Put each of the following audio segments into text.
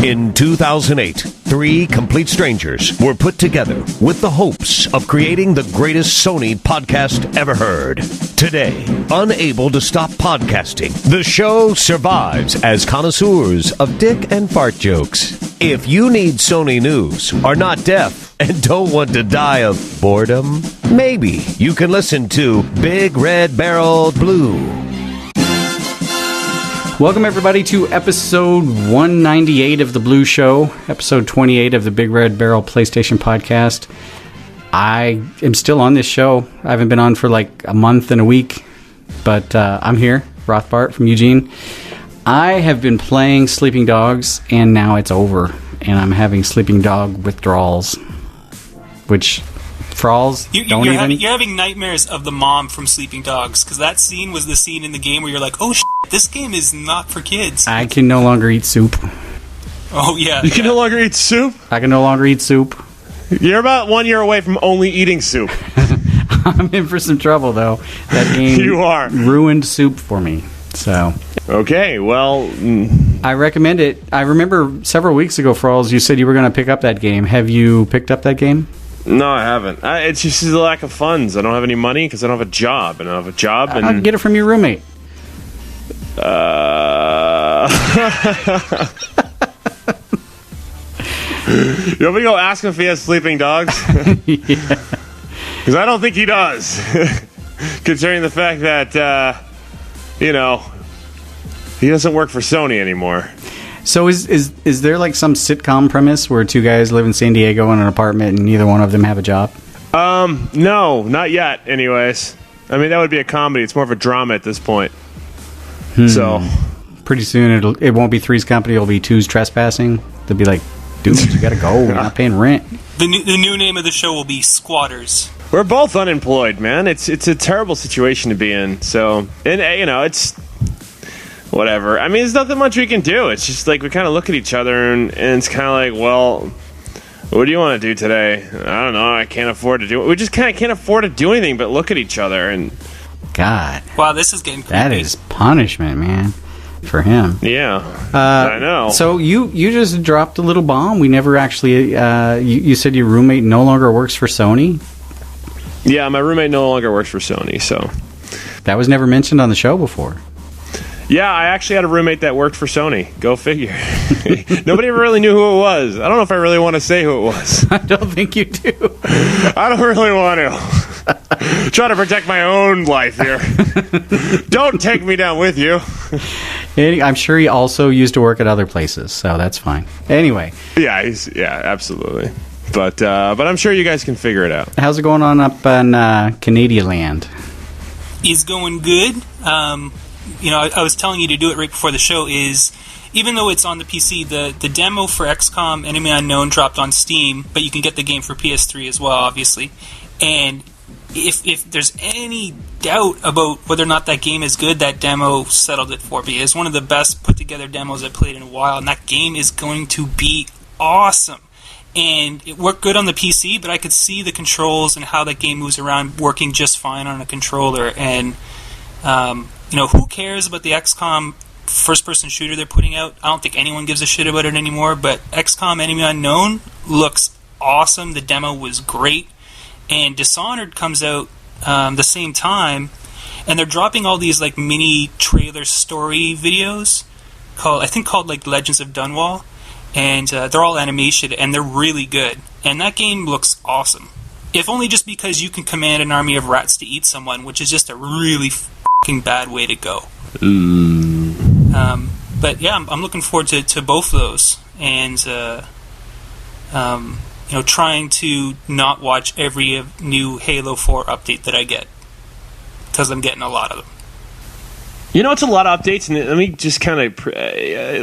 In 2008, three complete strangers were put together with the hopes of creating the greatest Sony podcast ever heard. Today, unable to stop podcasting, the show survives as connoisseurs of dick and fart jokes. If you need Sony news, are not deaf, and don't want to die of boredom, maybe you can listen to BigRedBarel Blu. Welcome, everybody, to episode 198 of The Blue Show, episode 28 of the Big Red Barrel PlayStation podcast. I am still on this show. I haven't been on for like a month and a week, but I'm here, Rothbart from Eugene. I have been playing Sleeping Dogs, and now it's over, and I'm having sleeping dog withdrawals, which... Frawlz, you're having nightmares of the mom from Sleeping Dogs, because that scene was the scene in the game where you're like, oh shit, this game is not for kids. I can no longer eat soup. Oh yeah. You can no longer eat soup? I can no longer eat soup. You're about 1 year away from only eating soup. I'm in for some trouble, though. That game You are. ruined soup for me. So okay, well... I recommend it. I remember several weeks ago, Frawlz, you said you were going to pick up that game. Have you picked up that game? No, I haven't. It's just the lack of funds. I don't have any money because I don't have a job. And I don't have a job. And I'll get it from your roommate. You want me to go ask him if he has sleeping dogs? Yeah. Because I don't think he does. Considering the fact that, he doesn't work for Sony anymore. So is there like some sitcom premise where two guys live in San Diego in an apartment and neither one of them have a job? No, not yet, anyways. I mean, that would be a comedy. It's more of a drama at this point. So pretty soon it won't be Three's Company, it'll be Two's Trespassing. They'll be like, dude, you gotta go. We're not paying rent. The new name of the show will be Squatters. We're both unemployed, man. It's a terrible situation to be in. So, and it's... whatever. I mean, there's nothing much we can do. It's just like we kind of look at each other and it's kind of like, well, what do you want to do today? I don't know. I can't afford to do it. We just kind of can't afford to do anything but look at each other. And God. Wow, this is getting creepy. That is punishment, man, for him. Yeah, I know. So you just dropped a little bomb. We never actually, you said your roommate no longer works for Sony? Yeah, my roommate no longer works for Sony, so. That was never mentioned on the show before. Yeah, I actually had a roommate that worked for Sony. Go figure. Nobody ever really knew who it was. I don't know if I really want to say who it was. I don't think you do. I don't really want to. Trying to protect my own life here. Don't take me down with you. I'm sure he also used to work at other places, so that's fine. Anyway. Yeah, absolutely. But I'm sure you guys can figure it out. How's it going on up in Canadian land? Is going good. I was telling you to do it right before the show, is even though it's on the PC, the demo for XCOM Enemy Unknown dropped on Steam, but you can get the game for PS3 as well, obviously. And if there's any doubt about whether or not that game is good, that demo settled it for me. It's one of the best put together demos I've played in a while, and that game is going to be awesome. And it worked good on the PC, but I could see the controls and how that game moves around working just fine on a controller. And who cares about the XCOM first-person shooter they're putting out? I don't think anyone gives a shit about it anymore, but XCOM Enemy Unknown looks awesome. The demo was great. And Dishonored comes out the same time, and they're dropping all these like mini trailer story videos called like Legends of Dunwall, and they're all animation, and they're really good. And that game looks awesome. If only just because you can command an army of rats to eat someone, which is just a really bad way to go. But yeah, I'm looking forward to both of those, and trying to not watch every new Halo 4 update that I get, because I'm getting a lot of them. It's a lot of updates, and let me just kind of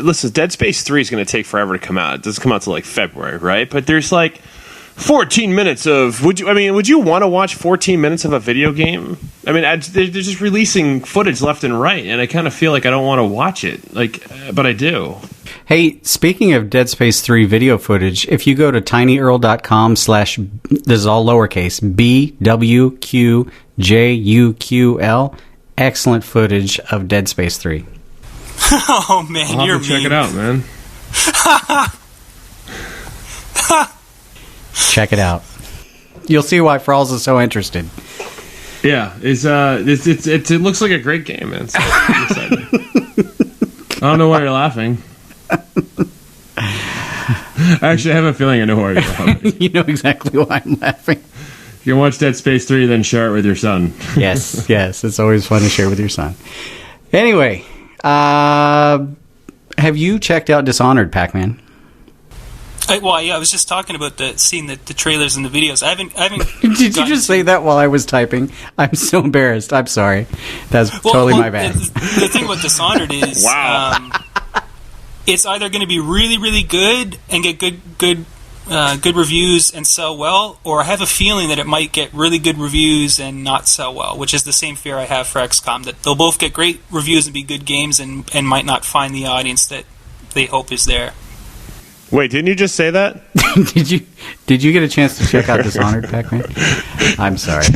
listen. Dead Space 3 is going to take forever to come out. It doesn't come out till like February, right? But there's like 14 minutes of... Would you want to watch 14 minutes of a video game? I mean, they're just releasing footage left and right, and I kind of feel like I don't want to watch it, but I do. Hey, speaking of Dead Space 3 video footage, if you go to tinyearl.com/ this is all lowercase, BWQJUQL, excellent footage of Dead Space 3. Oh, man, I'll have to check it out, man. Check it out. You'll see why Frawlz is so interested. Yeah, it looks like a great game, man. So I'm excited. I don't know why you're laughing. Actually, I have a feeling I know why you're laughing. You know exactly why I'm laughing. You can watch Dead Space 3, then share it with your son. Yes, it's always fun to share with your son. Anyway, have you checked out Dishonored, Pac-Man? I was just talking about seeing the trailers and the videos. I haven't. Did you just say that while I was typing? I'm so embarrassed. I'm sorry. That's totally my bad. The thing about Dishonored is, wow. It's either going to be really, really good and get good reviews and sell well, or I have a feeling that it might get really good reviews and not sell well, which is the same fear I have for XCOM, that they'll both get great reviews and be good games and might not find the audience that they hope is there. Wait, didn't you just say that? Did you get a chance to check out Dishonored, Pac-Man? I'm sorry.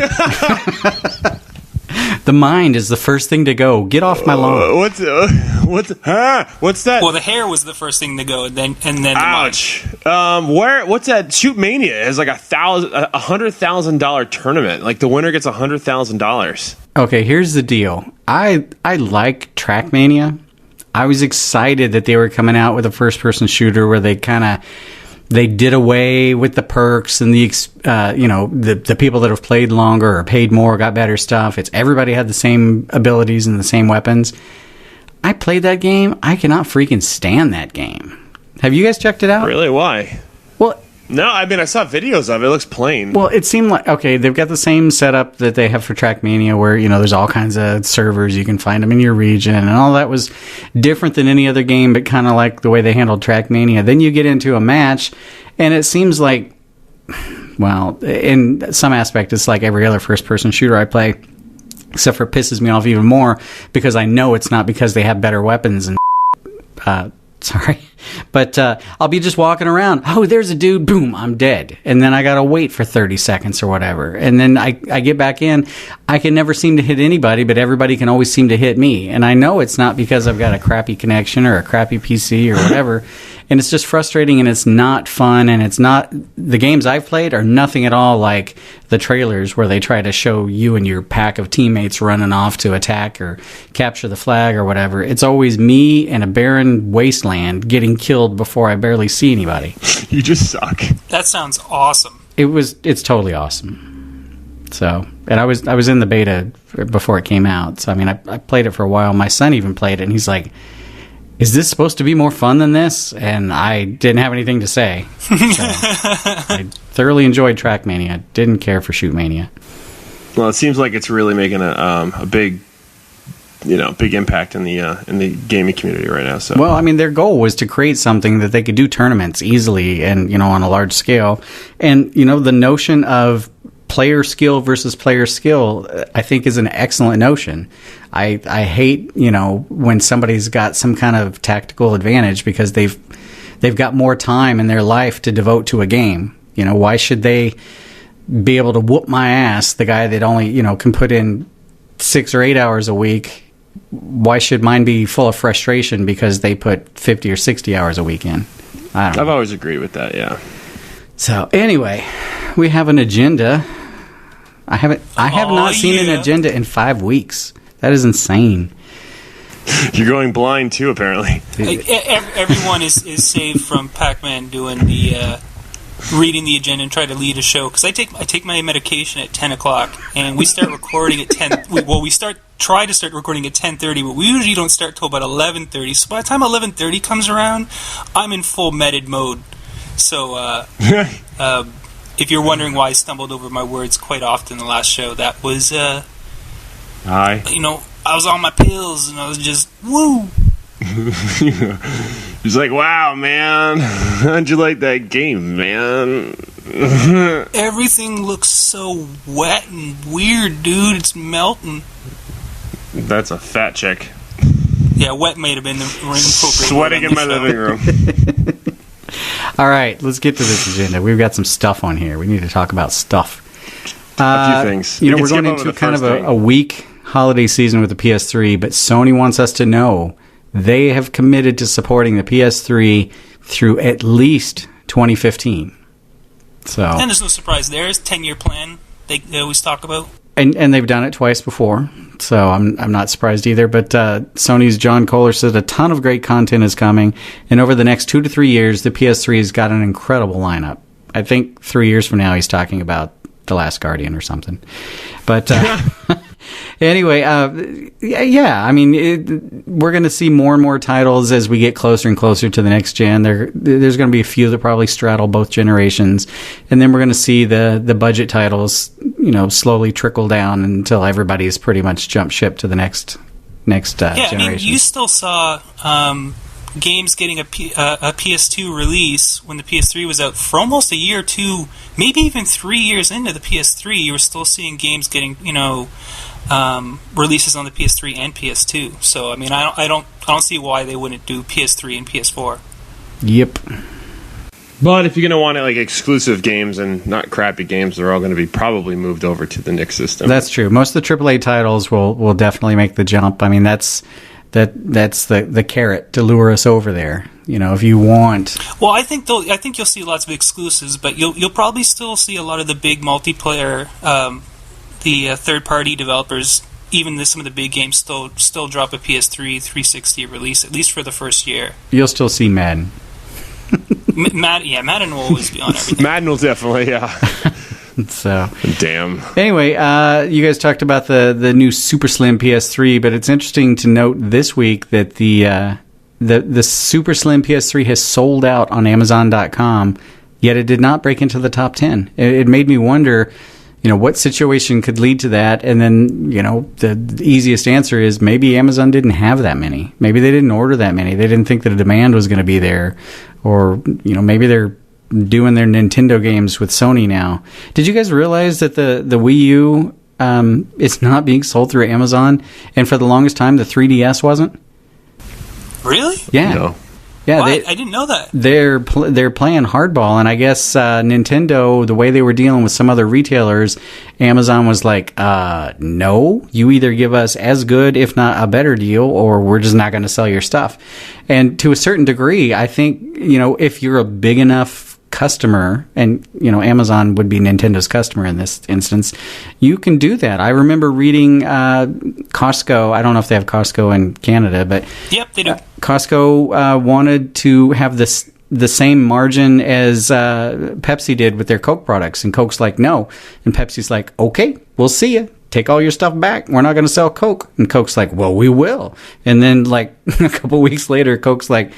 The mind is the first thing to go. Get off my lawn. What's that? Well, the hair was the first thing to go, and then the ouch. What's that? Shoot Mania is like $100,000 tournament. Like the winner gets $100,000. Okay, here's the deal. I like Trackmania. I was excited that they were coming out with a first-person shooter where they did away with the perks and the people that have played longer or paid more got better stuff. It's everybody had the same abilities and the same weapons. I played that game. I cannot freaking stand that game. Have you guys checked it out? Really? Why? Well, no, I mean, I saw videos of it. It looks plain. Well, it seemed like, okay, they've got the same setup that they have for Trackmania where, there's all kinds of servers. You can find them in your region, and all that was different than any other game, but kind of like the way they handled Trackmania. Then you get into a match, and it seems like, well, in some aspect, it's like every other first-person shooter I play, except for it pisses me off even more because I know it's not because they have better weapons and sorry. But I'll be just walking around. Oh, there's a dude. Boom, I'm dead. And then I got to wait for 30 seconds or whatever. And then I get back in. I can never seem to hit anybody, but everybody can always seem to hit me. And I know it's not because I've got a crappy connection or a crappy PC or whatever. And it's just frustrating, and it's not fun, and it's not... The games I've played are nothing at all like the trailers where they try to show you and your pack of teammates running off to attack or capture the flag or whatever. It's always me and a barren wasteland getting killed before I barely see anybody. You just suck. That sounds awesome. It's totally awesome. So, and I was in the beta before it came out. So, I mean, I played it for a while. My son even played it, and he's like... Is this supposed to be more fun than this? And I didn't have anything to say. So I thoroughly enjoyed Trackmania. Didn't care for Shootmania. Well, it seems like it's really making a big impact in the gaming community right now. So, well, I mean, their goal was to create something that they could do tournaments easily and on a large scale. And the notion of player skill versus player skill, I think, is an excellent notion. I hate, when somebody's got some kind of tactical advantage because they've got more time in their life to devote to a game. Why should they be able to whoop my ass, the guy that only, can put in 6 or 8 hours a week? Why should mine be full of frustration because they put 50 or 60 hours a week in? I don't know. I've always agreed with that, yeah. So, anyway, we have an agenda. I have not seen an agenda in 5 weeks. That is insane. You're going blind too, apparently. Everyone is saved from Pac-Man doing the reading the agenda and try to lead a show, because I take my medication at 10 o'clock, and we start recording at 10. We try to start recording at 10:30, but we usually don't start till about 11:30. So by the time 11:30 comes around, I'm in full medded mode. So if you're wondering why I stumbled over my words quite often the last show, that was Hi. I was on my pills and I was just woo. He's like, wow, man, how'd you like that game, man? Everything looks so wet and weird, dude. It's melting. That's a fat chick. Yeah, wet might have been the appropriate. Sweating in my living room. All right, let's get to this agenda. We've got some stuff on here. We need to talk about stuff. A few things. We're going into kind of a weak holiday season with the PS3, but Sony wants us to know they have committed to supporting the PS3 through at least 2015. So, and there's no surprise there. It's a 10-year plan they always talk about. And they've done it twice before, so I'm not surprised either. But Sony's John Kohler said a ton of great content is coming, and over the next 2 to 3 years, the PS3 has got an incredible lineup. I think 3 years from now, he's talking about The Last Guardian or something. But anyway, yeah, I mean, we're going to see more and more titles as we get closer and closer to the next gen. There's going to be a few that probably straddle both generations, and then we're going to see the budget titles, slowly trickle down until everybody's pretty much jumped ship to the next generation. I mean, you still saw games getting a PS2 release when the PS3 was out for almost a year or two, maybe even 3 years into the PS3. You were still seeing games getting releases on the PS3 and PS2. So I mean, I don't see why they wouldn't do PS3 and PS4. Yep. But if you're going to want like exclusive games and not crappy games, they're all going to be probably moved over to the Nix system. That's true. Most of the AAA titles will definitely make the jump. I mean, that's the carrot to lure us over there. If you want. Well, I think you'll see lots of exclusives, but you'll probably still see a lot of the big multiplayer, the third-party developers. Even some of the big games still drop a PS3 360 release, at least for the first year. You'll still see Madden. Madden will always be on everything. Madden will definitely, yeah. So damn. Anyway, you guys talked about the new Super Slim PS3, but it's interesting to note this week that the Super Slim PS3 has sold out on Amazon.com, yet it did not break into the top 10. It made me wonder, what situation could lead to that? And then, the easiest answer is maybe Amazon didn't have that many. Maybe they didn't order that many. They didn't think that a demand was going to be there, or maybe they're doing their Nintendo games with Sony now. Did you guys realize that the Wii U is not being sold through Amazon, and for the longest time the 3DS wasn't? Really? Yeah. No. Yeah, I didn't know that. They're playing hardball, and I guess Nintendo, the way they were dealing with some other retailers, Amazon was like, no, you either give us as good, if not a better deal, or we're just not going to sell your stuff. And to a certain degree, I think, if you're a big enough customer, and Amazon would be Nintendo's customer in this instance, you can do that. I remember reading Costco. I don't know if they have Costco in Canada, but yep, they do. Costco wanted to have the same margin as Pepsi did with their Coke products, and Coke's like, no, and Pepsi's like, okay, we'll see you. Take all your stuff back. We're not going to sell Coke. And Coke's like, well, we will. And then like a couple weeks later, Coke's like,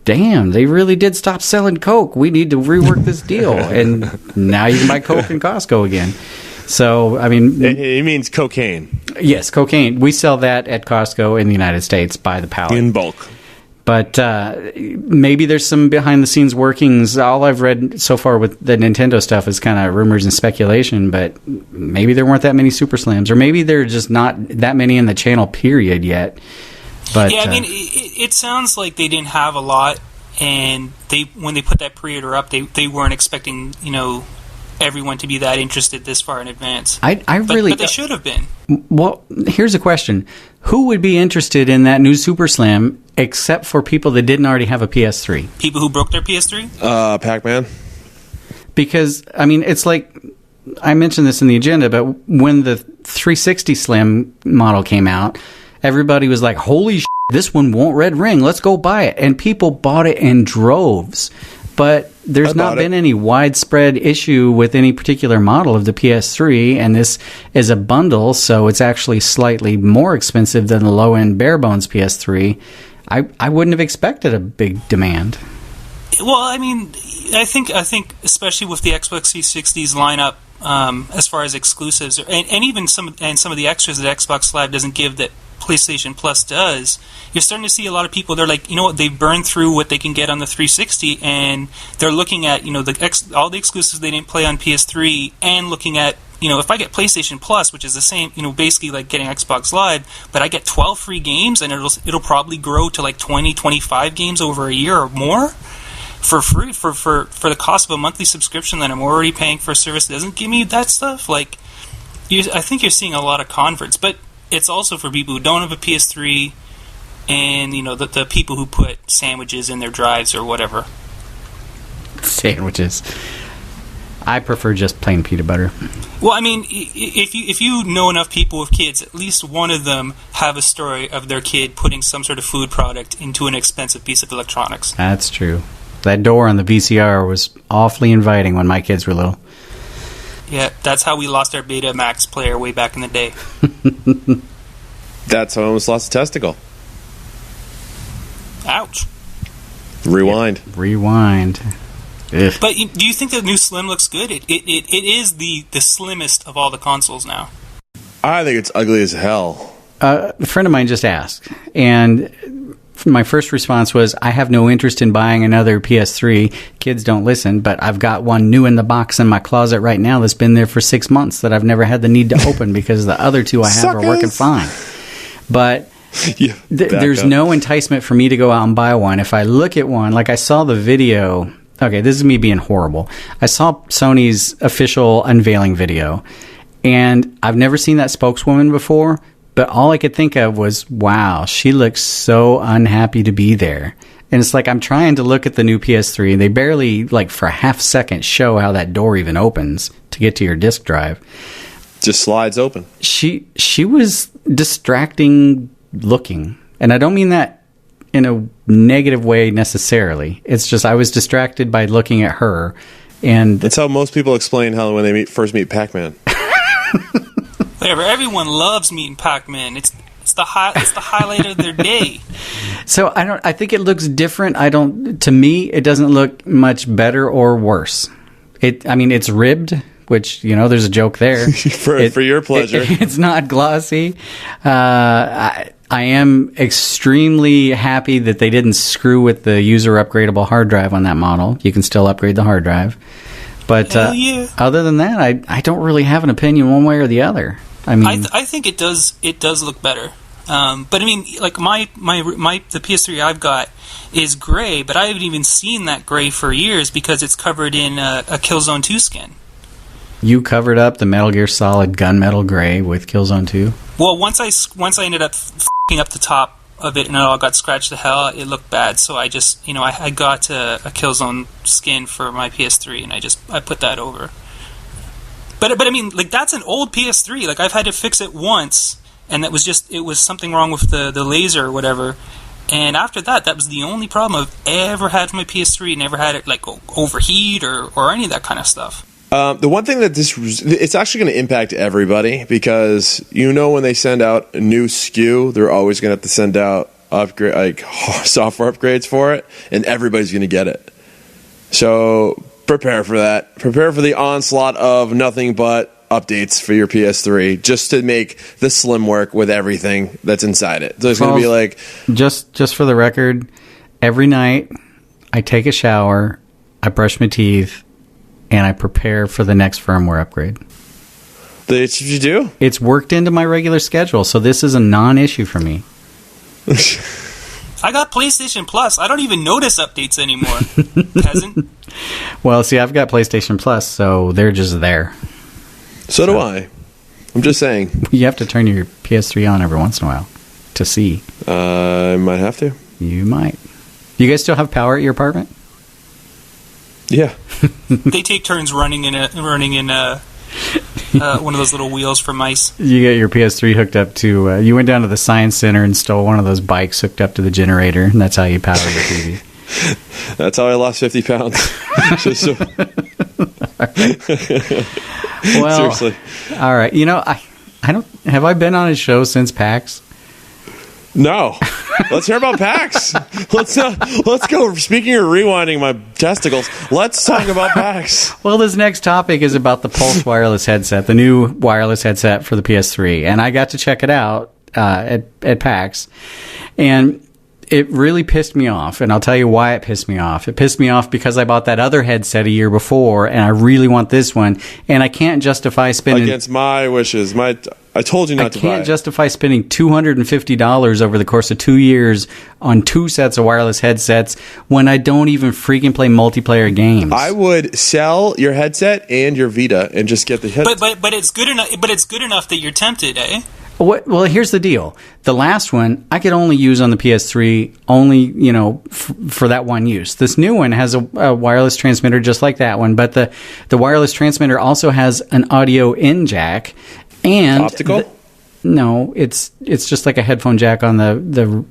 damn, they really did stop selling Coke. We need to rework this deal. And now you can buy Coke in Costco again. So, I mean... It means cocaine. Yes, cocaine. We sell that at Costco in the United States by the pallet. In bulk. But maybe there's some behind-the-scenes workings. All I've read so far with the Nintendo stuff is kind of rumors and speculation, but maybe there weren't that many Super Slams, or maybe there are just not that many in the channel, period, yet. But, yeah, I mean, it sounds like they didn't have a lot, and when they put that pre-order up, they weren't expecting, everyone to be that interested this far in advance. But they should have been. Well, here's a question. Who would be interested in that new Super Slim except for people that didn't already have a PS3? People who broke their PS3? Pac-Man. Because, I mean, it's like, I mentioned this in the agenda, but when the 360 Slim model came out, everybody was like, holy shit, this one won't red ring. Let's go buy it. And people bought it in droves. But there's not been any widespread issue with any particular model of the PS3, and this is a bundle, so it's actually slightly more expensive than the low-end bare-bones PS3. I wouldn't have expected a big demand. Well, I mean, I think especially with the Xbox 360's lineup, as far as exclusives, and even some of the extras that Xbox Live doesn't give that PlayStation Plus does, you're starting to see a lot of people, they're like, they've burned through what they can get on the 360, and they're looking at, all the exclusives they didn't play on PS3, and looking at, if I get PlayStation Plus, which is the same, basically like getting Xbox Live, but I get 12 free games, and it'll probably grow to like 20, 25 games over a year or more for free, for the cost of a monthly subscription that I'm already paying for a service that doesn't give me that stuff. Like, I think you're seeing a lot of converts, but it's also for people who don't have a PS3, and the people who put sandwiches in their drives or whatever. Sandwiches. I prefer just plain peanut butter. Well, I mean, if you know enough people with kids, at least one of them have a story of their kid putting some sort of food product into an expensive piece of electronics. That's true. That door on the VCR was awfully inviting when my kids were little. Yeah, that's how we lost our Betamax player way back in the day. That's how I almost lost a testicle. Ouch. Rewind. Yep. Rewind. Ugh. But do you think the new Slim looks good? It is the slimmest of all the consoles now. I think it's ugly as hell. A friend of mine just asked, and my first response was, I have no interest in buying another PS3. Kids don't listen, but I've got one new in the box in my closet right now that's been there for 6 months that I've never had the need to open because the other two I have are working fine. But there's no enticement for me to go out and buy one. If I look at one, like I saw the video... Okay, this is me being horrible. I saw Sony's official unveiling video, and I've never seen that spokeswoman before, but all I could think of was, wow, she looks so unhappy to be there. And it's like I'm trying to look at the new PS3, and they barely, like for a half second, show how that door even opens to get to your disk drive. Just slides open. She was distracting looking, and I don't mean that in a negative way necessarily. It's just I was distracted by looking at her, and that's how most people explain how when they first meet Pac-Man. Whatever. Everyone loves meeting Pac-Man. It's the highlight of their day. So I think it looks different. To me, it doesn't look much better or worse. It's ribbed, which, there's a joke there. for your pleasure. It's not glossy. I am extremely happy that they didn't screw with the user upgradable hard drive on that model. You can still upgrade the hard drive. But other than that, I don't really have an opinion one way or the other. I think it does look better. But I mean, like the PS3 I've got is gray, but I haven't even seen that gray for years because it's covered in a Killzone 2 skin. You covered up the Metal Gear Solid gunmetal gray with Killzone 2? Well, once I ended up f***ing up the top of it and it all got scratched to hell, it looked bad. So I just, I got a Killzone skin for my PS3 and I put that over. But I mean, like, that's an old PS3. Like, I've had to fix it once, and it was something wrong with the laser or whatever. And after that was the only problem I've ever had with my PS3. Never had it, like, overheat or any of that kind of stuff. The one thing that it's actually going to impact everybody because when they send out a new SKU, they're always going to have to send out software upgrades for it, and everybody's going to get it. So prepare for that. Prepare for the onslaught of nothing but updates for your PS3 just to make the Slim work with everything that's inside it. So it's going to be like... Just for the record, every night I take a shower, I brush my teeth, and I prepare for the next firmware upgrade. That's what you do? It's worked into my regular schedule, so this is a non-issue for me. I got PlayStation Plus. I don't even notice updates anymore. Peasant. Well, see, I've got PlayStation Plus, so they're just there. So do I. I'm just saying. You have to turn your PS3 on every once in a while to see. I might have to. You might. Do you guys still have power at your apartment? Yeah. They take turns running in one of those little wheels for mice. You get your PS3 hooked up to... you went down to the Science Center and stole one of those bikes hooked up to the generator, and that's how you power your TV. That's how I lost 50 pounds. Well, seriously. All right. I don't... Have I been on a show since PAX? No. Let's hear about PAX. Let's go. Speaking of rewinding my testicles, let's talk about PAX. Well, this next topic is about the Pulse wireless headset, the new wireless headset for the PS3, and I got to check it out at PAX, and it really pissed me off, and I'll tell you why it pissed me off. It pissed me off because I bought that other headset a year before, and I really want this one, and I can't justify spending... Against my wishes. I told you not to buy it. I can't justify spending $250 over the course of 2 years on 2 sets of wireless headsets when I don't even freaking play multiplayer games. I would sell your headset and your Vita and just get the headset. But it's good enough. But it's good enough that you're tempted, eh? Well, here's the deal. The last one I could only use on the PS3, only for that one use. This new one has a wireless transmitter just like that one, but the wireless transmitter also has an audio in jack and optical. No, it's just like a headphone jack on the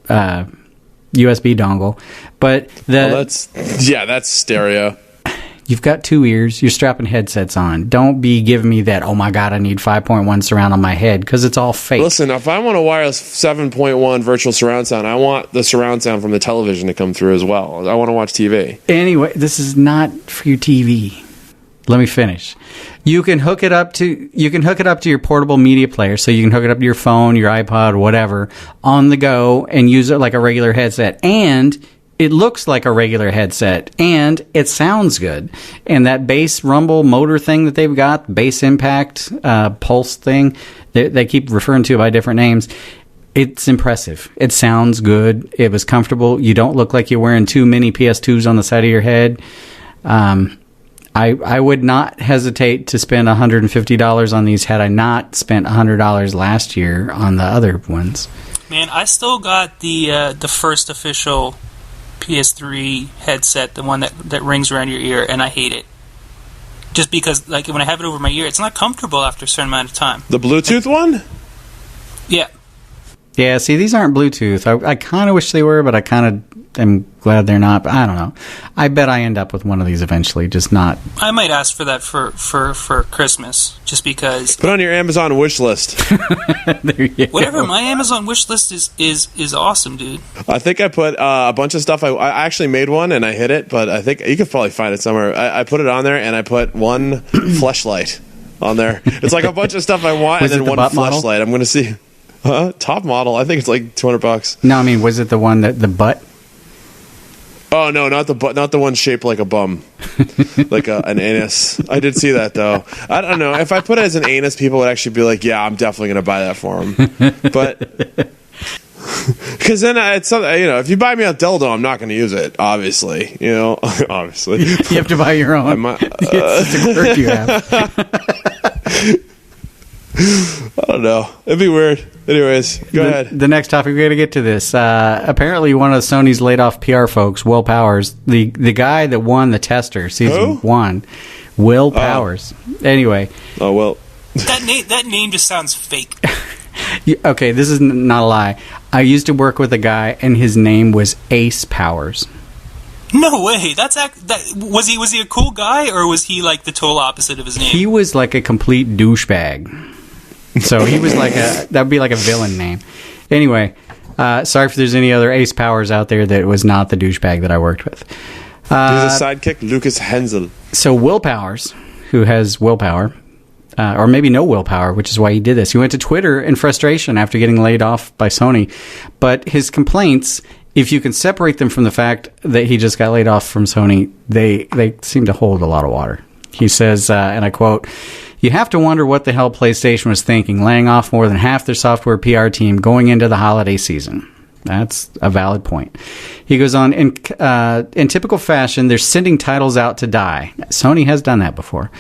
USB dongle. But that's stereo. You've got 2 ears. You're strapping headsets on. Don't be giving me that, oh my God, I need 5.1 surround on my head, because it's all fake. Listen, if I want a wireless 7.1 virtual surround sound, I want the surround sound from the television to come through as well. I want to watch TV. Anyway, this is not for your TV. Let me finish. You can hook it up to your portable media player, so you can hook it up to your phone, your iPod, whatever, on the go, and use it like a regular headset. And it looks like a regular headset, and it sounds good. And that bass rumble motor thing that they've got, bass impact pulse thing, they keep referring to it by different names. It's impressive. It sounds good. It was comfortable. You don't look like you're wearing too many PS2s on the side of your head. I would not hesitate to spend $150 on these had I not spent $100 last year on the other ones. Man, I still got the first official PS3 headset, the one that rings around your ear, and I hate it. Just because, like, when I have it over my ear, it's not comfortable after a certain amount of time. The Bluetooth one? Yeah. Yeah, see, these aren't Bluetooth. I kind of wish they were, but I kind of am glad they're not. But I don't know. I bet I end up with one of these eventually, just not. I might ask for that for Christmas, just because. Put on your Amazon wish list. There you Whatever, go. my Amazon wish list is awesome, dude. I think I put a bunch of stuff. I actually made one and I hid it, but I think you could probably find it somewhere. I put it on there and I put one fleshlight on there. It's like a bunch of stuff I want and then one fleshlight. I'm going to see. Top model. I think it's like $200. No, I mean, was it the one that the butt? Oh no, not the butt, not the one shaped like a bum, like an anus. I did see that though. I don't know if I put it as an anus, people would actually be like, "Yeah, I'm definitely gonna buy that for him." But because then it's something, if you buy me a dildo, I'm not gonna use it. Obviously, obviously You have to buy your own. It's a quirk you have. I don't know. It'd be weird. Anyways, go ahead. The next topic, we're going to get to this. Apparently, one of Sony's laid off PR folks, Will Powers, the guy that won the Tester season 1, Will Powers. Anyway. Oh, well. That name just sounds fake. Okay, this is not a lie. I used to work with a guy, and his name was Ace Powers. No way. Was he a cool guy, or was he like the total opposite of his name? He was like a complete douchebag. So he was that would be like a villain name. Anyway, sorry if there's any other Ace Powers out there that was not the douchebag that I worked with. He's a sidekick, Lucas Hensel. So Will Powers, who has willpower, or maybe no willpower, which is why he did this. He went to Twitter in frustration after getting laid off by Sony. But his complaints, if you can separate them from the fact that he just got laid off from Sony, they seem to hold a lot of water. He says, and I quote, "You have to wonder what the hell PlayStation was thinking, laying off more than half their software PR team going into the holiday season." That's a valid point. He goes on, in typical fashion, they're sending titles out to die. Sony has done that before.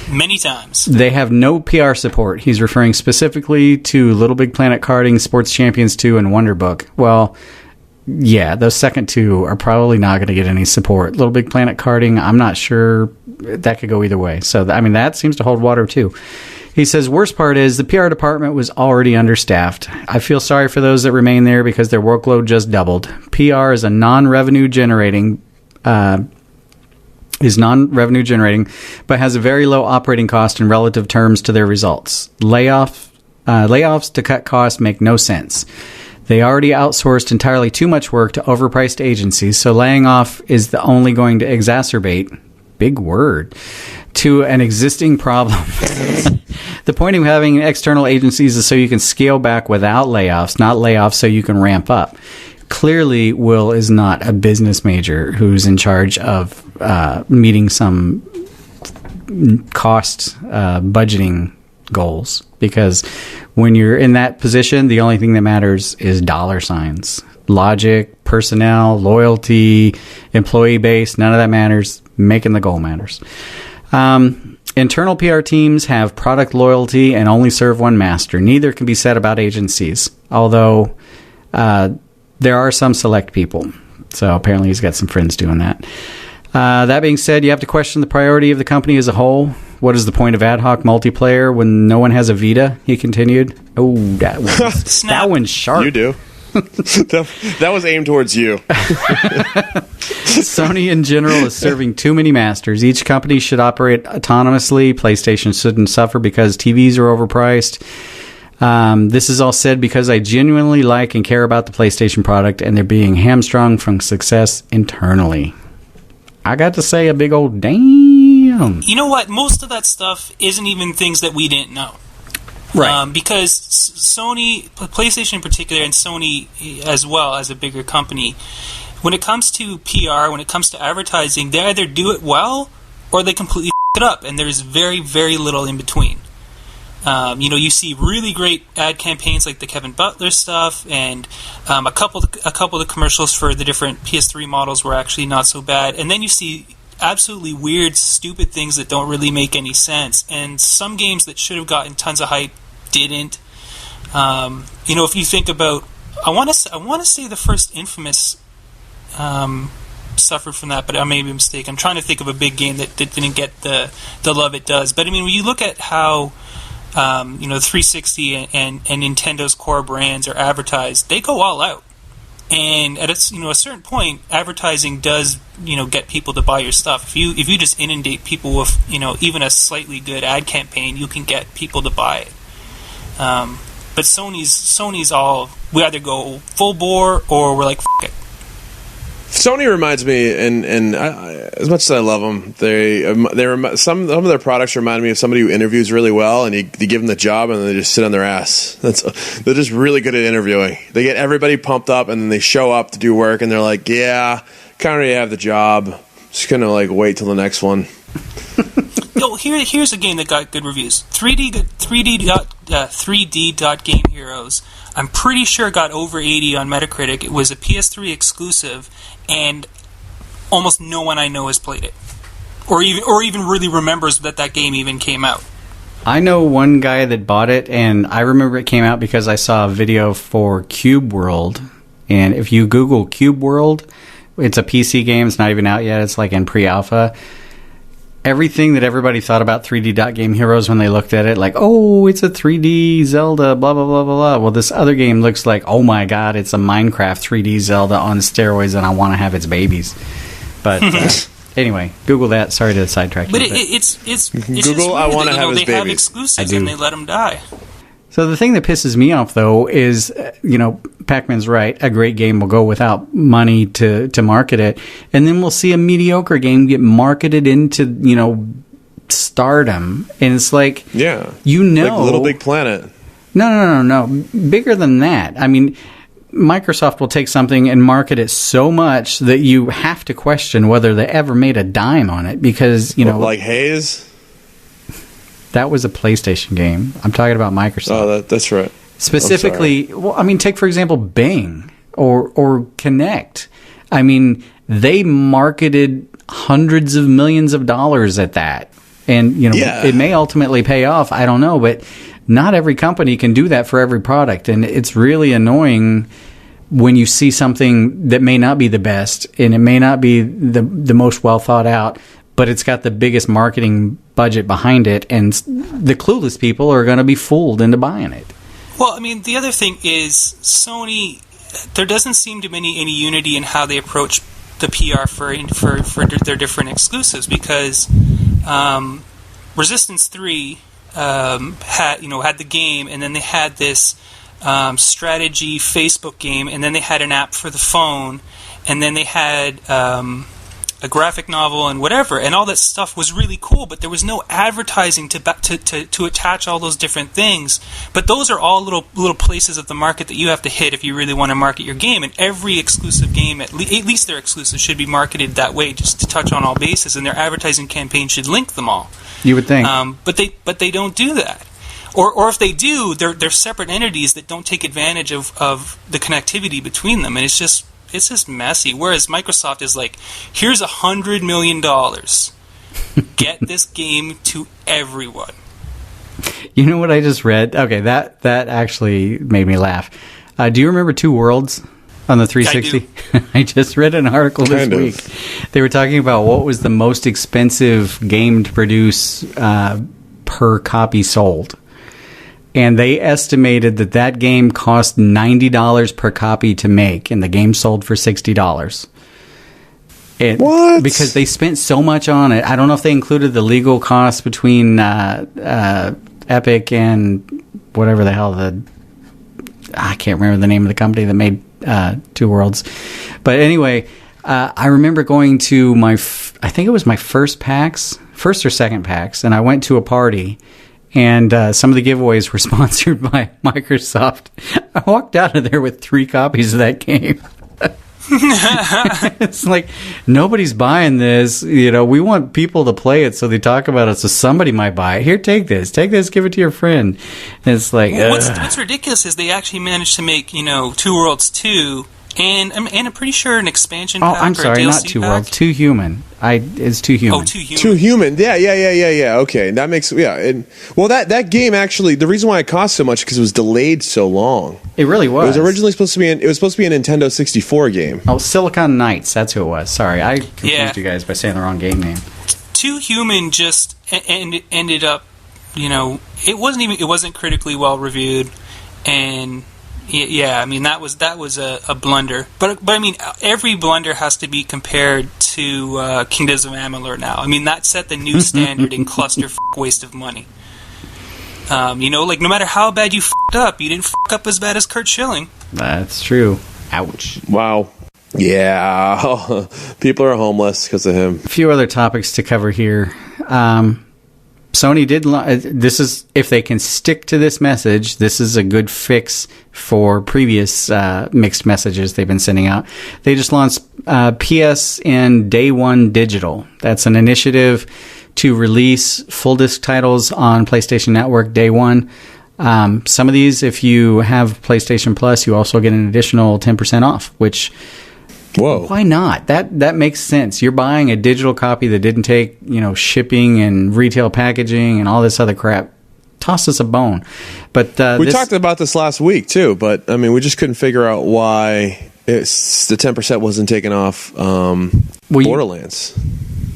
Many times. They have no PR support. He's referring specifically to Little Big Planet Karting, Sports Champions 2, and Wonder Book. Well, yeah, those second two are probably not going to get any support. Little Big Planet Karting, I'm not sure. That could go either way. So, that seems to hold water, too. He says, worst part is the PR department was already understaffed. I feel sorry for those that remain there because their workload just doubled. PR is non-revenue generating, but has a very low operating cost in relative terms to their results. Layoffs to cut costs make no sense. They already outsourced entirely too much work to overpriced agencies, so laying off is only going to exacerbate, big word, to an existing problem. The point of having external agencies is so you can scale back without layoffs, not layoffs so you can ramp up. Clearly, Will is not a business major who's in charge of meeting some cost budgeting goals, because when you're in that position, the only thing that matters is dollar signs. Logic, personnel, loyalty, employee base, none of that matters. Making the goal matters. Internal PR teams have product loyalty and only serve one master. Neither can be said about agencies, although there are some select people. So apparently he's got some friends doing that. That being said, you have to question the priority of the company as a whole. What is the point of ad hoc multiplayer when no one has a Vita? He continued. Oh, that one's sharp. You do. that was aimed towards you. Sony in general is serving too many masters. Each company should operate autonomously. PlayStation shouldn't suffer because TVs are overpriced. This is all said because I genuinely like and care about the PlayStation product, and they're being hamstrung from success internally. I got to say a big old damn. You know what? Most of that stuff isn't even things that we didn't know. Right. Because Sony, PlayStation in particular, and Sony as well as a bigger company, when it comes to PR, when it comes to advertising, they either do it well or they completely f*** it up, and there's very, very little in between. You see really great ad campaigns like the Kevin Butler stuff, and a couple of the commercials for the different PS3 models were actually not so bad. And then you see absolutely weird, stupid things that don't really make any sense. And some games that should have gotten tons of hype didn't. If you think about, I want to say the first Infamous suffered from that, but I may be mistaken. I'm trying to think of a big game that didn't get the love it does. But I mean, when you look at how 360 and Nintendo's core brands are advertised, they go all out. And at a certain point, advertising does get people to buy your stuff. If you just inundate people with even a slightly good ad campaign, you can get people to buy it. But Sony's all, we either go full bore or we're like F*** it. Sony reminds me, and as much as I love them, some of their products remind me of somebody who interviews really well, and you give them the job, and they just sit on their ass. They're just really good at interviewing. They get everybody pumped up, and then they show up to do work, and they're like, "Yeah, kind of already have the job. Just gonna wait till the next one." Here's a game that got good reviews. 3D Game Heroes. I'm pretty sure got over 80 on Metacritic. It was a PS3 exclusive, and almost no one I know has played it, or even really remembers that game even came out. I know one guy that bought it, and I remember it came out because I saw a video for Cube World. And if you Google Cube World, it's a PC game. It's not even out yet. It's like in pre-alpha. Everything that everybody thought about 3D Game Heroes when they looked at it, like, oh, it's a 3D Zelda, blah, blah, blah, blah, blah. Well, this other game looks like, oh my god, it's a Minecraft 3D Zelda on steroids, and I want to have its babies. But anyway, Google that. Sorry to sidetrack you. But it's Google, just weird I want to have his they babies. have exclusives and they let them die. So the thing that pisses me off, though, is, Pac-Man's right. A great game will go without money to market it. And then we'll see a mediocre game get marketed into, stardom. And it's like, yeah, like Little Big Planet. No. Bigger than that. I mean, Microsoft will take something and market it so much that you have to question whether they ever made a dime on it because, Like Haze? That was a PlayStation game. I'm talking about Microsoft. Oh, that's right. Specifically, take, for example, Bing or Kinect. I mean, they marketed hundreds of millions of dollars at that. And, It may ultimately pay off. I don't know. But not every company can do that for every product. And it's really annoying when you see something that may not be the best and it may not be the most well thought out, but it's got the biggest marketing budget behind it, and the clueless people are going to be fooled into buying it. Well, I mean, the other thing is Sony, there doesn't seem to be any unity in how they approach the PR for their different exclusives, because Resistance 3 had the game, and then they had this strategy Facebook game, and then they had an app for the phone, and then they had a graphic novel and whatever, and all that stuff was really cool, but there was no advertising to attach all those different things. But those are all little places of the market that you have to hit if you really want to market your game, and every exclusive game, at least their exclusive, should be marketed that way, just to touch on all bases, and their advertising campaign should link them all. You would think. But they don't do that. Or if they do, they're separate entities that don't take advantage of the connectivity between them, and it's just messy. Whereas Microsoft is like, here's $100 million. Get this game to everyone. You know what I just read? Okay, that actually made me laugh. Do you remember Two Worlds on the 360? I just read an article this week. They were talking about what was the most expensive game to produce per copy sold. And they estimated that game cost $90 per copy to make, and the game sold for $60. What? Because they spent so much on it. I don't know if they included the legal costs between Epic and whatever the hell I can't remember the name of the company that made Two Worlds. But anyway, I remember going to I think it was my first or second PAX, and I went to a party. And some of the giveaways were sponsored by Microsoft. I walked out of there with 3 copies of that game. It's like, nobody's buying this. You know, we want people to play it so they talk about it so somebody might buy it. Here, take this, give it to your friend. And it's like, what's ridiculous is they actually managed to make, Two Worlds 2 and I'm pretty sure an expansion pack. I'm sorry, or DLC not Two pack. Worlds, Two Human. It's Two Human. Oh, Two Human. Two Human. Yeah. Okay, that makes that game actually. The reason why it cost so much because it was delayed so long. It really was. It was originally supposed to be. It was supposed to be a Nintendo 64 game. Oh, Silicon Knights. That's who it was. Sorry, I confused you guys by saying the wrong game name. Two Human just ended up. It wasn't critically well reviewed, and. Yeah, I mean that was a blunder, but I mean every blunder has to be compared to Kingdoms of Amalur now. I mean that set the new standard in cluster waste of money. No matter how bad you f***ed up, you didn't f*** up as bad as Kurt Schilling. That's true. Ouch. Wow. Yeah, people are homeless because of him. A few other topics to cover here. Sony did. This is, if they can stick to this message, this is a good fix for previous mixed messages they've been sending out. They just launched PSN Day One Digital. That's an initiative to release full disc titles on PlayStation Network Day One. Some of these, if you have PlayStation Plus, you also get an additional 10% off, which... Whoa. Why not? That makes sense. You're buying a digital copy that didn't take, shipping and retail packaging and all this other crap. Toss us a bone. But we talked about this last week too, but I mean, we just couldn't figure out why the 10% wasn't taken off Borderlands.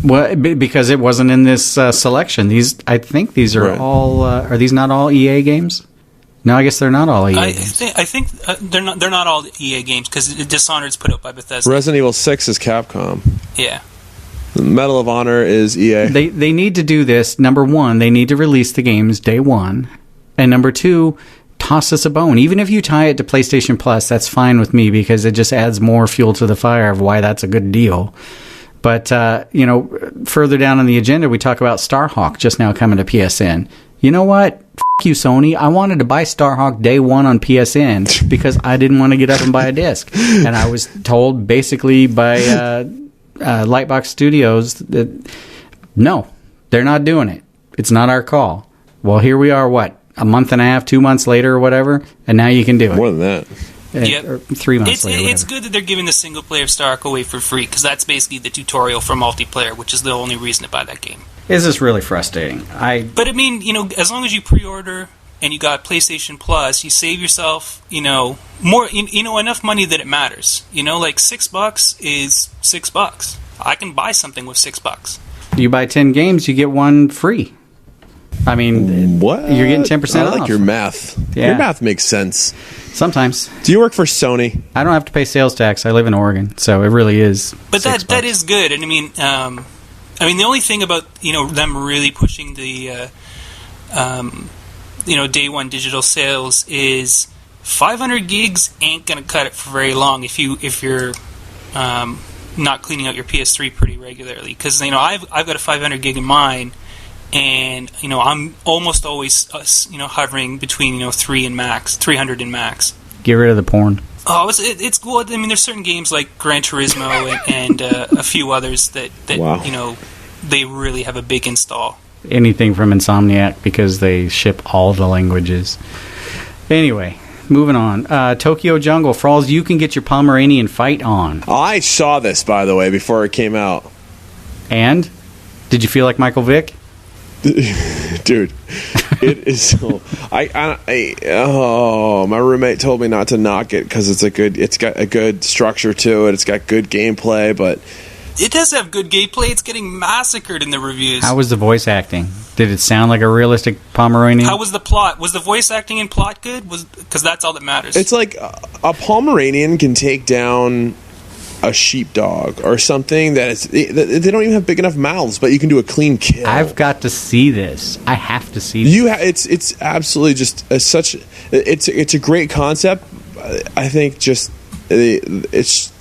Well, because it wasn't in this selection. I think these are all. Are these not all EA games? No, I guess they're not all EA games. I think they're not all EA games because Dishonored's put out by Bethesda. Resident Evil 6 is Capcom. Yeah. Medal of Honor is EA. They need to do this. Number one, they need to release the games day one. And number two, toss us a bone. Even if you tie it to PlayStation Plus, that's fine with me because it just adds more fuel to the fire of why that's a good deal. But, further down on the agenda, we talk about Starhawk just now coming to PSN. You know what? F*** you, Sony. I wanted to buy Starhawk day one on PSN because I didn't want to get up and buy a disc. And I was told basically by Lightbox Studios that, no, they're not doing it. It's not our call. Well, here we are, a month and a half, 2 months later or whatever, and now you can do it. More than that. Yep. Or 3 months later. It's good that they're giving the single player of Starhawk away for free because that's basically the tutorial for multiplayer, which is the only reason to buy that game. This is really frustrating. But I mean, as long as you pre-order and you got PlayStation Plus, you save yourself, more, enough money that it matters. Like $6 is $6. I can buy something with $6. You buy 10 games, you get one free. I mean, what? You're getting 10% off. I like your math. Yeah. Your math makes sense. Sometimes. Do you work for Sony? I don't have to pay sales tax. I live in Oregon, so it really is. But that is good. And I mean, the only thing about them really pushing the day one digital sales is 500 gigs ain't gonna cut it for very long if you're not cleaning out your PS3 pretty regularly. Because I've got a 500 gig in mine, and I'm almost always hovering between 300 and max. Get rid of the porn. Oh, it's cool. I mean, there's certain games like Gran Turismo and a few others that wow. They really have a big install. Anything from Insomniac because they ship all the languages. Anyway, moving on. Tokyo Jungle. Frawlz, you can get your Pomeranian fight on. I saw this, by the way, before it came out. And? Did you feel like Michael Vick? Dude, it is so. My roommate told me not to knock it because it's got a good structure to it. It's got good gameplay, but it does have good gameplay. It's getting massacred in the reviews. How was the voice acting? Did it sound like a realistic Pomeranian? How was the plot? Was the voice acting and plot good? Because that's all that matters. It's like a Pomeranian can take down a sheepdog or something they don't even have big enough mouths, but you can do a clean kill. I've got to see this. I have to see this. It's absolutely just it's a great concept. I think just it's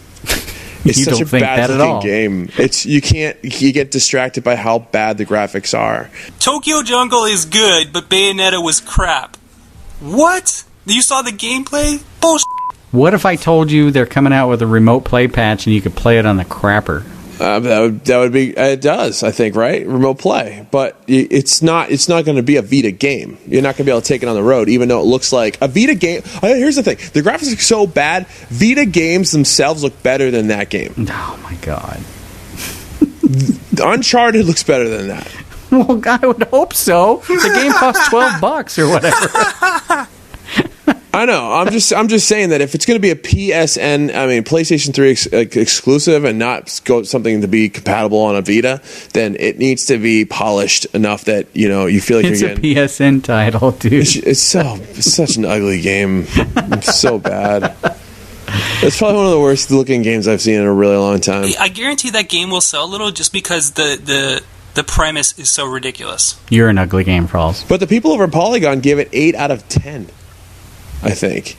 such a bad looking game. You get distracted by how bad the graphics are. Tokyo Jungle is good, but Bayonetta was crap. What? You saw the gameplay? Bullshit. What if I told you they're coming out with a remote play patch and you could play it on the crapper? That would be it does, I think, right? Remote play, but it's not going to be a Vita game. You're not going to be able to take it on the road, even though it looks like a Vita game. Here's the thing: the graphics are so bad. Vita games themselves look better than that game. Oh my god! Uncharted looks better than that. Well, I would hope so. The game costs $12 or whatever. I know. I'm just saying that if it's going to be a PlayStation 3 exclusive and not something to be compatible on a Vita, then it needs to be polished enough that you feel like it's you're getting. It's a PSN title, dude. It's such an ugly game. It's so bad. It's probably one of the worst looking games I've seen in a really long time. I guarantee that game will sell a little just because the premise is so ridiculous. You're an ugly game, Frawlz. But the people over Polygon gave it 8 out of 10. I think.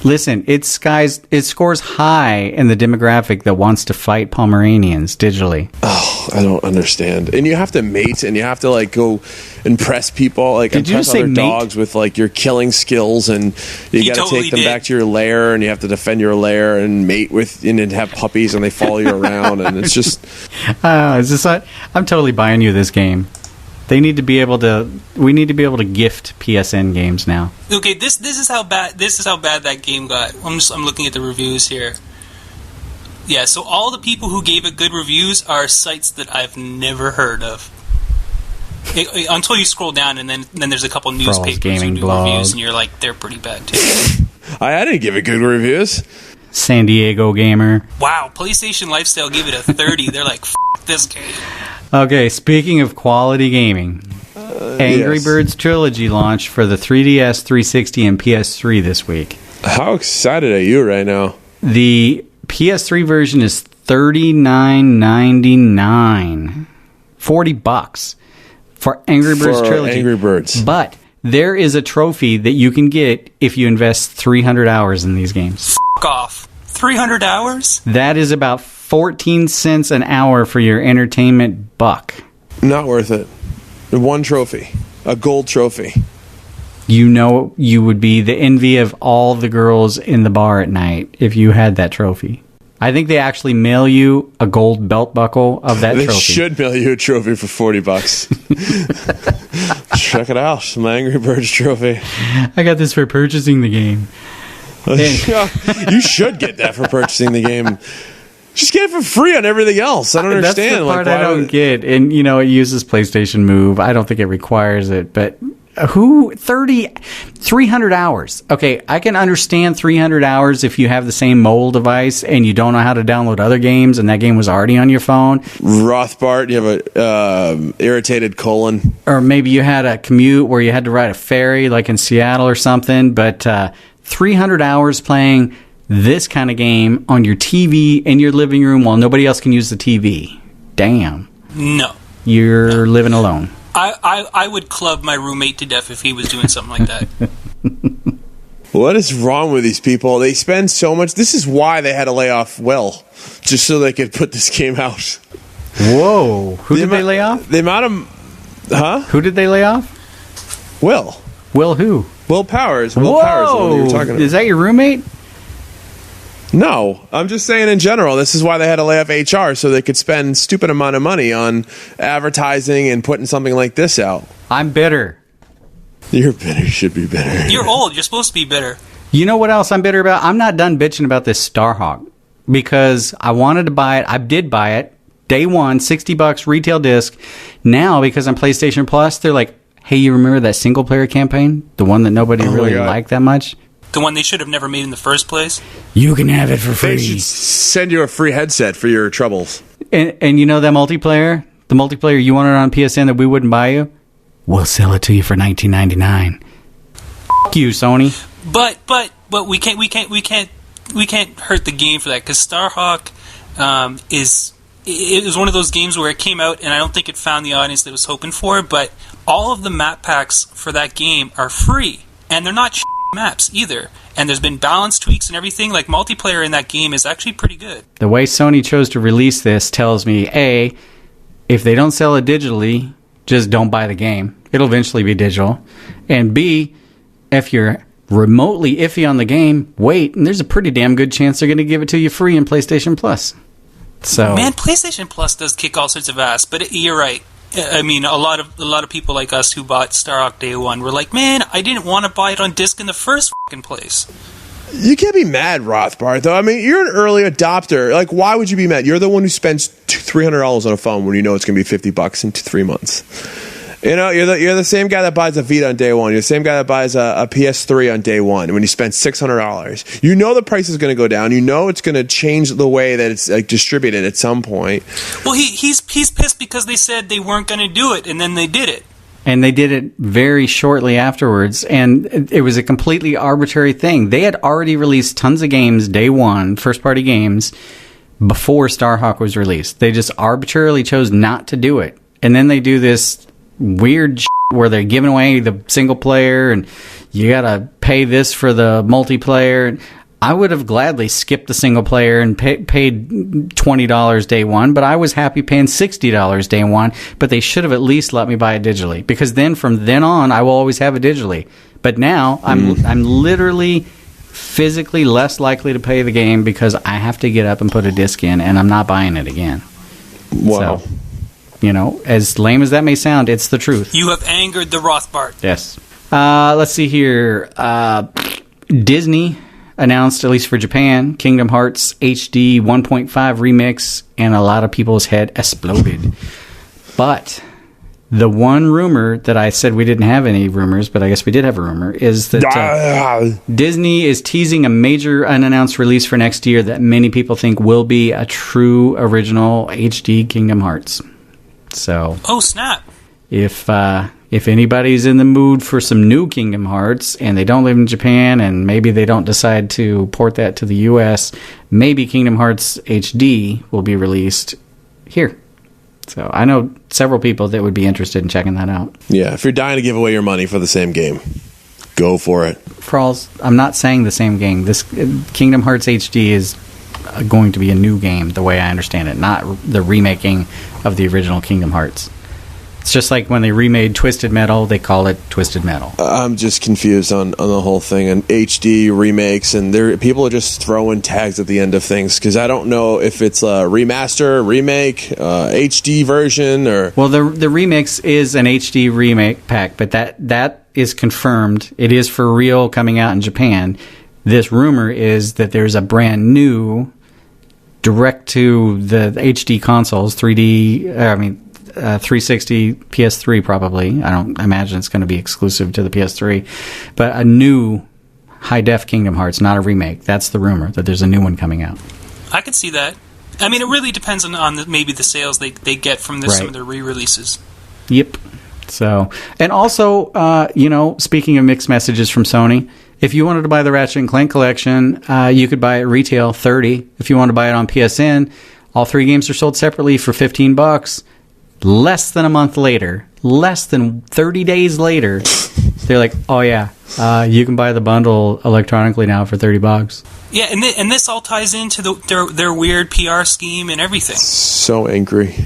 Listen, it scores high in the demographic that wants to fight Pomeranians digitally. Oh, I don't understand. And you have to mate, and you have to go impress people, impress other dogs with your killing skills, and you got to take them back to your lair, and you have to defend your lair and mate with, and have puppies, and they follow you around, and it's just. I'm totally buying you this game. We need to be able to gift PSN games now. Okay, this is how bad that game got. I'm looking at the reviews here. Yeah, so all the people who gave it good reviews are sites that I've never heard of. Until you scroll down, and then there's a couple newspapers who do reviews, and you're like, they're pretty bad too. I didn't give it good reviews. San Diego Gamer. Wow, PlayStation Lifestyle gave it a 30. They're like, F this game. Okay, speaking of quality gaming, Angry Birds Trilogy launched for the 3DS, 360, and PS3 this week. How excited are you right now? The PS3 version is $39.99. $40 for Angry Birds Trilogy. Angry Birds. But there is a trophy that you can get if you invest 300 hours in these games. F*** off. 300 hours? That is about 14 cents an hour for your entertainment buck. Not worth it. One trophy. A gold trophy. You would be the envy of all the girls in the bar at night if you had that trophy. I think they actually mail you a gold belt buckle of that trophy. They should mail you a trophy for $40. Check it out. My Angry Birds trophy. I got this for purchasing the game. You should get that for purchasing the game. Just get it for free on everything else. I don't understand. That's the part I don't get. And, it uses PlayStation Move. I don't think it requires it. But 300 hours. Okay, I can understand 300 hours if you have the same mobile device and you don't know how to download other games and that game was already on your phone. Rothbart, you have a irritated colon. Or maybe you had a commute where you had to ride a ferry like in Seattle or something. But 300 hours playing this kind of game on your TV in your living room while nobody else can use the TV. Damn. No. You're living alone. I would club my roommate to death if he was doing something like that. What is wrong with these people? They spend so much. This is why they had to lay off Will, just so they could put this game out. Whoa. Who did they lay off? The amount of... Huh? Who did they lay off? Will. Will who? Will Powers. Will Powers is the one you were talking about. Is that your roommate? No, I'm just saying in general, this is why they had to lay off HR, so they could spend stupid amount of money on advertising and putting something like this out. I'm bitter. You're bitter. You should be bitter. You're old. You're supposed to be bitter. You know what else I'm bitter about? I'm not done bitching about this Starhawk because I wanted to buy it. I did buy it. day one, $60 retail disc. Now, because I'm PlayStation Plus, they're like, hey, you remember that single player campaign? The one that nobody really liked that much? The one they should have never made in the first place? You can have it for free. They should send you a free headset for your troubles. And you know that multiplayer? The multiplayer you wanted on PSN that we wouldn't buy you? We'll sell it to you for $19.99. F*** you, Sony. But we can't hurt the game for that, because Starhawk it was one of those games where it came out and I don't think it found the audience that it was hoping for, but all of the map packs for that game are free, and they're not maps either. And there's been balance tweaks and everything. Like, multiplayer in that game is actually pretty good. The way Sony chose to release this tells me, A, if they don't sell it digitally, just don't buy the game. It'll eventually be digital. And B, if you're remotely iffy on the game, wait, and there's a pretty damn good chance they're going to give it to you free in PlayStation Plus. So, man, PlayStation Plus does kick all sorts of ass, but you're right. I mean, a lot of people like us who bought Starhawk Day 1 were like, man, I didn't want to buy it on disc in the first fucking place. You can't be mad, Rothbart, though. I mean, you're an early adopter. Like, why would you be mad? You're the one who spends $300 on a phone when you know it's going to be $50 in 3 months. You know, you're the same guy that buys a Vita on day one. You're the same guy that buys a PS3 on day one when you spend $600. You know the price is going to go down. You know it's going to change the way that it's like distributed at some point. Well, he's pissed because they said they weren't going to do it, and then they did it. And they did it very shortly afterwards, and it was a completely arbitrary thing. They had already released tons of games day one, first-party games, before Starhawk was released. They just arbitrarily chose not to do it. And then they do this weird shit where they're giving away the single player and you gotta pay this for the multiplayer. I would have gladly skipped the single player and paid $20 day one, but I was happy paying $60 day one. But they should have at least let me buy it digitally, because then from then on I will always have it digitally. But now I'm literally physically less likely to pay the game because I have to get up and put a disc in, and I'm not buying it again. Wow. So, you know, as lame as that may sound, it's the truth. You have angered the Rothbart. Yes. Let's see here. Disney announced, at least for Japan, Kingdom Hearts HD 1.5 remix, and a lot of people's head exploded. But the one rumor that I said we didn't have any rumors, but I guess we did have a rumor, is that Disney is teasing a major unannounced release for next year that many people think will be a true original HD Kingdom Hearts. So, oh snap! If anybody's in the mood for some new Kingdom Hearts and they don't live in Japan and maybe they don't decide to port that to the US, maybe Kingdom Hearts HD will be released here. So I know several people that would be interested in checking that out. Yeah, if you're dying to give away your money for the same game, go for it. Frawlz, I'm not saying the same game. This Kingdom Hearts HD is going to be a new game, the way I understand it, not the remaking of the original Kingdom Hearts. It's just like when they remade Twisted Metal, they call it Twisted Metal. I'm just confused on the whole thing, and HD remakes, and people are just throwing tags at the end of things, because I don't know if it's a remaster, remake, HD version, or... Well, the remix is an HD remake pack, but that is confirmed. It is for real coming out in Japan. This rumor is that there's a brand new direct to the HD consoles, 360, PS3 probably. I don't imagine it's going to be exclusive to the PS3, but a new high-def Kingdom Hearts, not a remake. That's the rumor, that there's a new one coming out. I could see that. I mean, it really depends on maybe the sales they get from some of the re-releases. Yep. So, and also, speaking of mixed messages from Sony, if you wanted to buy the Ratchet & Clank collection, you could buy it retail $30. If you want to buy it on PSN, all three games are sold separately for $15. Less than a month later, less than 30 days later, they're like, oh yeah, you can buy the bundle electronically now for $30. Yeah, and this all ties into their weird PR scheme and everything. So angry.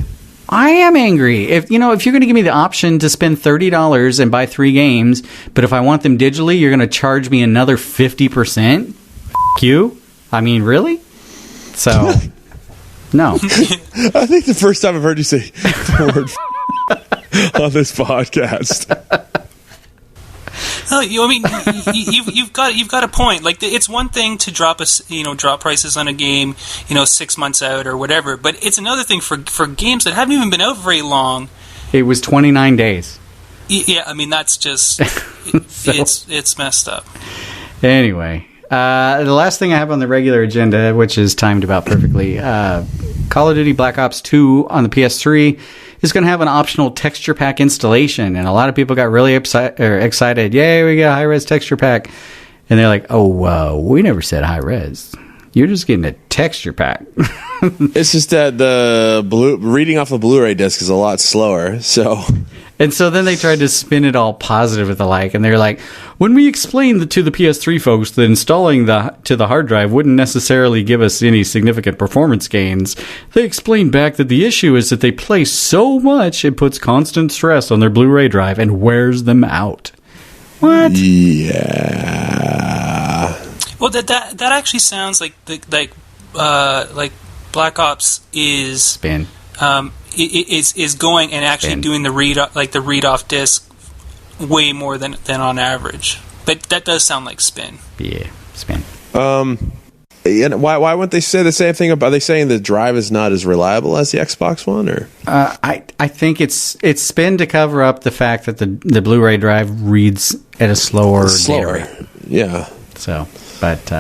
I am angry. If you're going to give me the option to spend $30 and buy 3 games, but if I want them digitally, you're going to charge me another 50%? F*** you? I mean, really? So, no. I think the first time I've heard you say the word on this podcast. No, you've got a point. Like, it's one thing to drop prices on a game, 6 months out or whatever, but it's another thing for games that haven't even been out very long. It was 29 days. Yeah, I mean, that's just it's messed up. Anyway, the last thing I have on the regular agenda, which is timed about perfectly, Call of Duty Black Ops 2 on the PS3 is going to have an optional texture pack installation, and a lot of people got really excited. Yay, we got a high-res texture pack. And they're like, oh, we never said high-res. You're just getting a texture pack. It's just that the reading off a Blu-ray disc is a lot slower, so... And so then they tried to spin it all positive with the like, and they're like, when we explained to the PS3 folks that installing to the hard drive wouldn't necessarily give us any significant performance gains, they explained back that the issue is that they play so much it puts constant stress on their Blu-ray drive and wears them out. What? Yeah. Well, that actually sounds like Black Ops is Spin. Is going and actually doing the read off disc way more than on average. But that does sound like spin. Yeah, spin. Why wouldn't they say the same thing? Are they saying the drive is not as reliable as the Xbox One? Or I think it's spin to cover up the fact that the Blu-ray drive reads at a slower. Yeah. So, but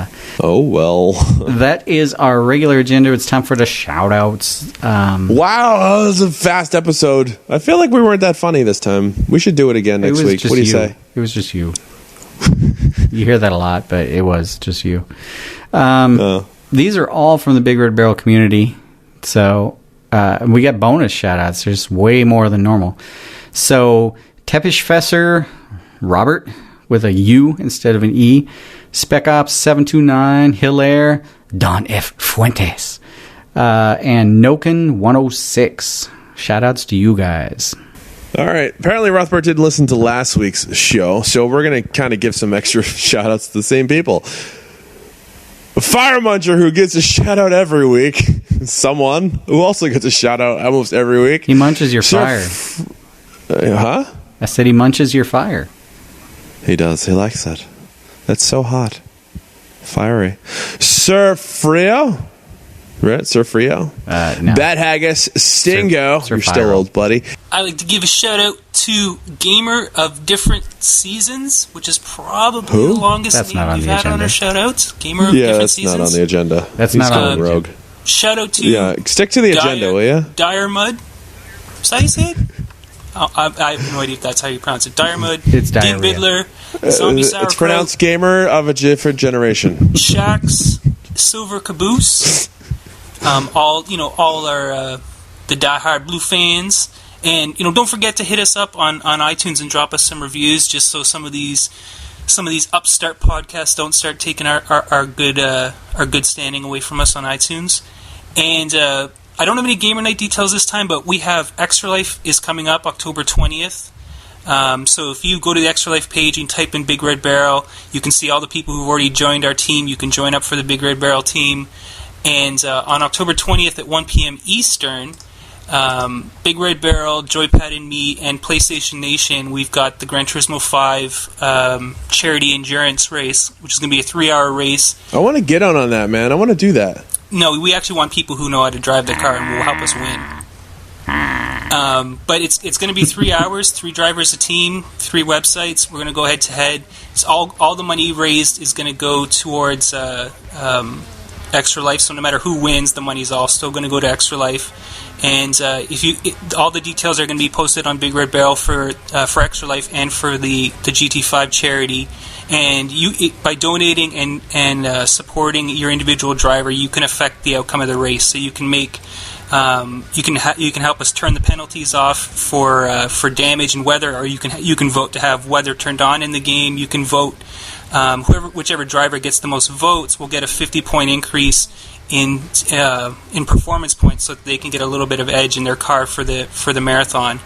oh well. That is our regular agenda. It's time for the shout-outs. Wow, that was a fast episode. I feel like we weren't that funny this time. We should do it again next week. What do you say? It was just you. You hear that a lot, but it was just you. These are all from the Big Red Barrel community. So we got bonus shout-outs. There's way more than normal. So Tepish Fesser, Robert, with a U instead of an E. Spec Ops 729, Hilaire, Don F. Fuentes, and Noken 106. Shoutouts to you guys. All right. Apparently, Rothbart didn't listen to last week's show, so we're going to kind of give some extra shoutouts to the same people. Fire Muncher, who gets a shout-out every week. Someone who also gets a shout-out almost every week. He munches your fire. Huh? I said he munches your fire. He does. He likes that. That's so hot. Fiery. Sir Frio? Right? Sir Frio? No. Bad Haggis. Stingo. Sir You're still old, buddy. I like to give a shout out to Gamer of Different Seasons, which is probably the longest That's name we've had on our shout outs. Gamer of Different Seasons. Yeah, that's not on the agenda. That's He's not on going rogue. Shout out to stick to the agenda, will you? Dire Mud. Is that how you say it? I have no idea if that's how you pronounce it. Dire Mud. It's Dean Bidler. Zombie Sauerkraut. It's pronounced Gamer of a different generation. Shax. Silver Caboose. All our the diehard Blue fans. And don't forget to hit us up on iTunes and drop us some reviews, just so some of these upstart podcasts don't start taking our good standing away from us on iTunes. And I don't have any Gamer Night details this time, but we have Extra Life is coming up October 20th. So if you go to the Extra Life page and type in Big Red Barrel, you can see all the people who've already joined our team. You can join up for the Big Red Barrel team. And on October 20th at 1 p.m. Eastern, Big Red Barrel, Joypad and me, and PlayStation Nation, we've got the Gran Turismo 5 charity endurance race, which is going to be a 3-hour race. I want to get on that, man. I want to do that. No, we actually want people who know how to drive their car and will help us win. But it's going to be 3 hours, 3 drivers a team, 3 websites. We're going to go head to head. It's all the money raised is going to go towards Extra Life. So no matter who wins, the money's all still going to go to Extra Life. And all the details are going to be posted on Big Red Barrel for Extra Life and for the GT5 charity. And by donating and supporting your individual driver, you can affect the outcome of the race. So you can make you can help us turn the penalties off for damage and weather, or you can vote to have weather turned on in the game. You can vote whichever driver gets the most votes will get a 50-point increase in performance points, so that they can get a little bit of edge in their car for the marathon.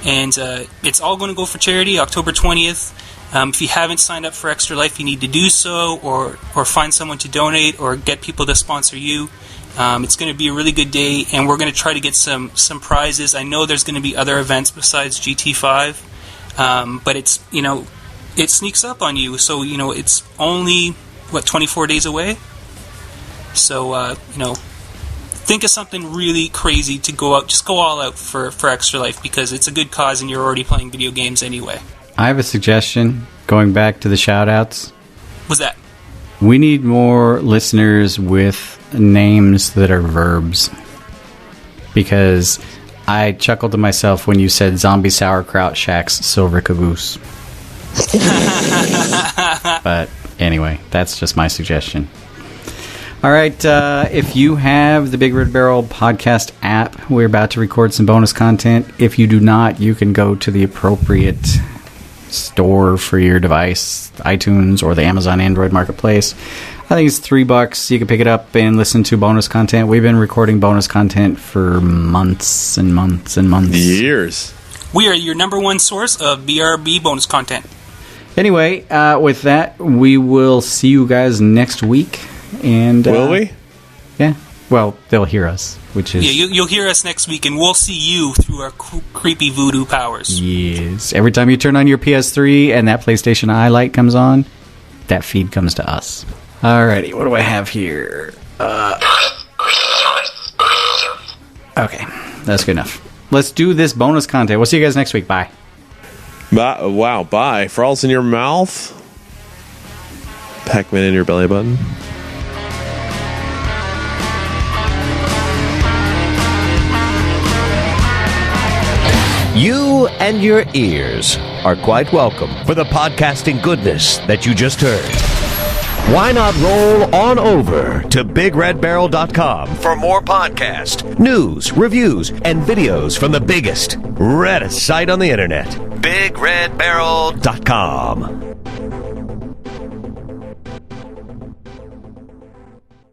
And it's all going to go for charity October 20th. If you haven't signed up for Extra Life, you need to do so, or find someone to donate, or get people to sponsor you. It's going to be a really good day, and we're going to try to get some prizes. I know there's going to be other events besides GT5, but it's it sneaks up on you. So, it's only, 24 days away? So, think of something really crazy to go out. Just go all out for Extra Life, because it's a good cause and you're already playing video games anyway. I have a suggestion, going back to the shout-outs. What's that? We need more listeners with names that are verbs. Because I chuckled to myself when you said Zombie Sauerkraut Shack's Silver Caboose. But anyway, that's just my suggestion. All right, if you have the Big Red Barrel podcast app, we're about to record some bonus content. If you do not, you can go to the appropriate store for your device, iTunes or the Amazon Android Marketplace. I think it's $3. You can pick it up and listen to bonus content. We've been recording bonus content for months and months and months. Years. We are your number one source of BRB bonus content. Anyway, with that, we will see you guys next week. And will we? Yeah. Well, they'll hear us, which is... Yeah, you'll hear us next week, and we'll see you through our creepy voodoo powers. Yes. Every time you turn on your PS3 and that PlayStation Eye light comes on, that feed comes to us. Alrighty, what do I have here? Okay, that's good enough. Let's do this bonus content. We'll see you guys next week. Bye. Wow, bye. Frawlz in your mouth. Pac-Man in your belly button. You and your ears are quite welcome for the podcasting goodness that you just heard. Why not roll on over to BigRedBarel.com for more podcast, news, reviews, and videos from the biggest, reddest site on the internet, BigRedBarel.com.